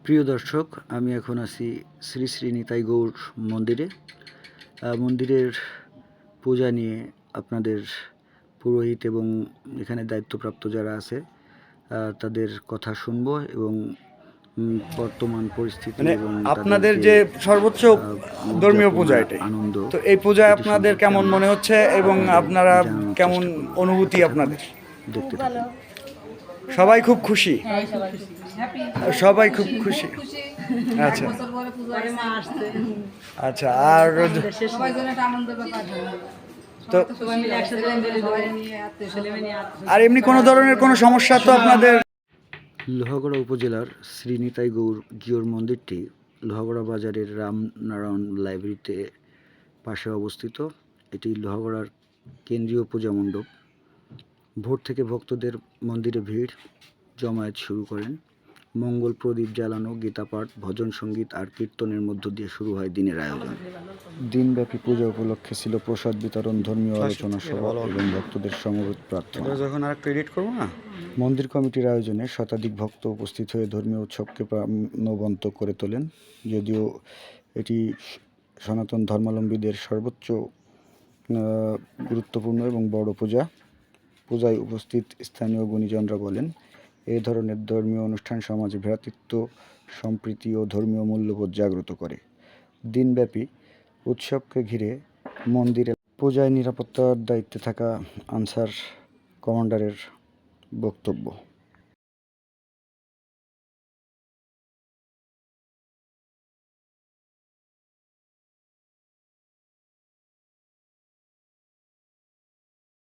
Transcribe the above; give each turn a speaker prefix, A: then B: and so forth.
A: প্রিয় দর্শক, আমি এখন আছি শ্রী শ্রী নিতাই গৌর মন্দিরে। মন্দিরের পূজা নিয়ে আপনাদের পুরোহিত এবং এখানে দায়িত্বপ্রাপ্ত যারা আছে তাদের কথা শুনবো এবং বর্তমান পরিস্থিতি এবং
B: আপনাদের যে সর্বোচ্চ ধর্মীয় পূজা এটাই,
A: আনন্দ,
B: তো এই পূজায় আপনাদের কেমন মনে হচ্ছে এবং আপনারা কেমন অনুভূতি আপনাদের?
A: দেখতে থাকুন।
B: সবাই খুব খুশি, সবাই খুব খুশি। আচ্ছা আচ্ছা, আর তো আর এমনি কোনো ধরনের কোনো সমস্যা তো আপনাদের?
A: লোহাগড়া উপজেলার শ্রী নিতাই গৌর জিওর মন্দিরটি লোহাগড়া বাজারের রামনারায়ণ লাইব্রেরিতে পাশে অবস্থিত। এটি লোহাগড়ার কেন্দ্রীয় পূজা মণ্ডপ। ভোর থেকে ভক্তদের মন্দিরে ভিড় জমায়েত শুরু করেন। মঙ্গল প্রদীপ জ্বালানো, গীতাপাঠ, ভজন সঙ্গীত আর কীর্তনের মধ্য দিয়ে শুরু হয় দিনের আয়োজন। দিনব্যাপী পূজা উপলক্ষে ছিল প্রসাদ বিতরণ, ধর্মীয় আলোচনা সভা এবং ভক্তদের সমবেত প্রার্থনা।
B: যখন আর ক্রেডিট করবো না,
A: মন্দির কমিটির আয়োজনে শতাধিক ভক্ত উপস্থিত হয়ে ধর্মীয় উৎসবকে প্রাণবন্ত করে তোলেন। যদিও এটি সনাতন ধর্মাবলম্বীদের সর্বোচ্চ গুরুত্বপূর্ণ এবং বড় পূজায় উপস্থিত স্থানীয় গুণীজনরা বলেন, এই ধরনের ধর্মীয় অনুষ্ঠান সমাজে ভ্রাতৃত্ব, সম্প্রীতি ও ধর্মীয় মূল্যবোধ জাগ্রত করে। দিনব্যাপী উৎসবকে ঘিরে মন্দিরে পূজায় নিরাপত্তার দায়িত্বে থাকা আনসার কমান্ডারের বক্তব্য।